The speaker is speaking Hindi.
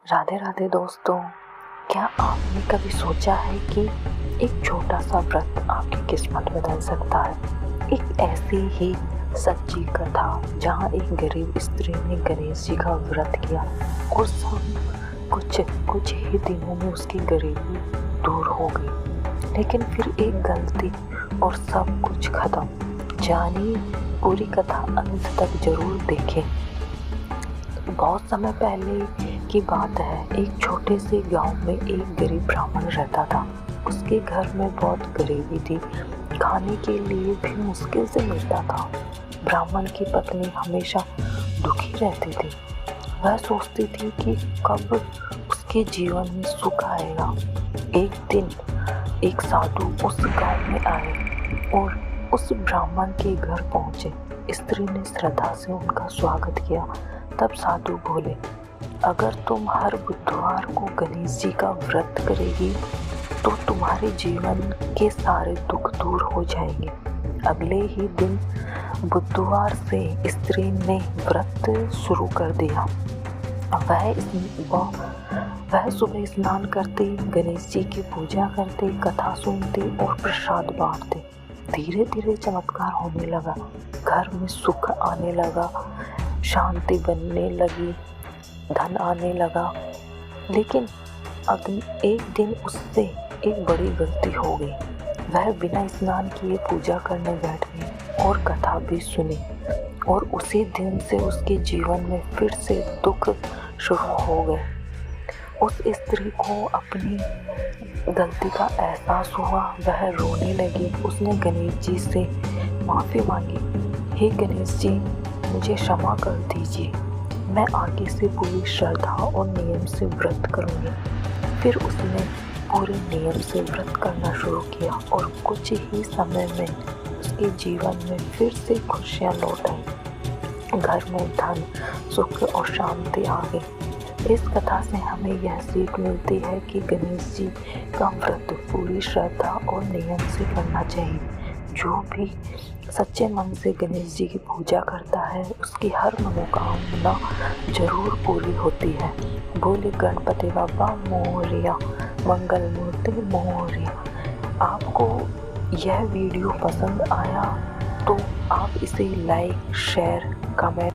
राधे राधे दोस्तों। क्या आपने कभी सोचा है कि एक छोटा सा व्रत आपकी किस्मत बदल सकता है। एक ऐसी ही सच्ची कथा जहाँ एक गरीब स्त्री ने गणेश जी का व्रत किया और सब कुछ ही दिनों में उसकी गरीबी दूर हो गई। लेकिन फिर एक गलती और सब कुछ खत्म। जानिए, पूरी कथा अंत तक जरूर देखें। बहुत समय पहले की बात है। एक छोटे से गांव में एक गरीब ब्राह्मण रहता था। उसके घर में बहुत गरीबी थी, खाने के लिए भी मुश्किल से मिलता था। ब्राह्मण की पत्नी हमेशा दुखी रहती थी। वह सोचती थी कि कब उसके जीवन में सुख आएगा। एक दिन एक साधु उस गांव में आए और उस ब्राह्मण के घर पहुंचे। स्त्री ने श्रद्धा से उनका स्वागत किया। तब साधु बोले, अगर तुम हर बुधवार को गणेश जी का व्रत करेगी तो तुम्हारे जीवन के सारे दुख दूर हो जाएंगे। अगले ही दिन बुधवार से स्त्री ने व्रत शुरू कर दिया। वह सुबह स्नान करते, गणेश जी की पूजा करते, कथा सुनते और प्रसाद बांटते। धीरे धीरे चमत्कार होने लगा। घर में सुख आने लगा, शांति बनने लगी, धन आने लगा। लेकिन एक दिन उससे एक बड़ी गलती हो गई। वह बिना स्नान किए पूजा करने बैठ गई और कथा भी सुनी, और उसी दिन से उसके जीवन में फिर से दुख शुरू हो गए। उस स्त्री को अपनी गलती का एहसास हुआ। वह रोने लगी। उसने गणेश जी से माफ़ी मांगी। हे गणेश जी, मुझे क्षमा कर दीजिए। मैं आगे से पूरी श्रद्धा और नियम से व्रत करूँगी। फिर उसने पूरे नियम से व्रत करना शुरू किया और कुछ ही समय में उसके जीवन में फिर से खुशियाँ लौट आई। घर में धन, सुख और शांति आ गई। इस कथा से हमें यह सीख मिलती है कि गणेश जी का व्रत पूरी श्रद्धा और नियम से करना चाहिए। जो भी सच्चे मन से गणेश जी की पूजा करता है, उसकी हर मनोकामना जरूर पूरी होती है। बोले गणपति बाबा मोरया, मंगल मूर्ति मोरया। आपको यह वीडियो पसंद आया तो आप इसे लाइक, शेयर, कमेंट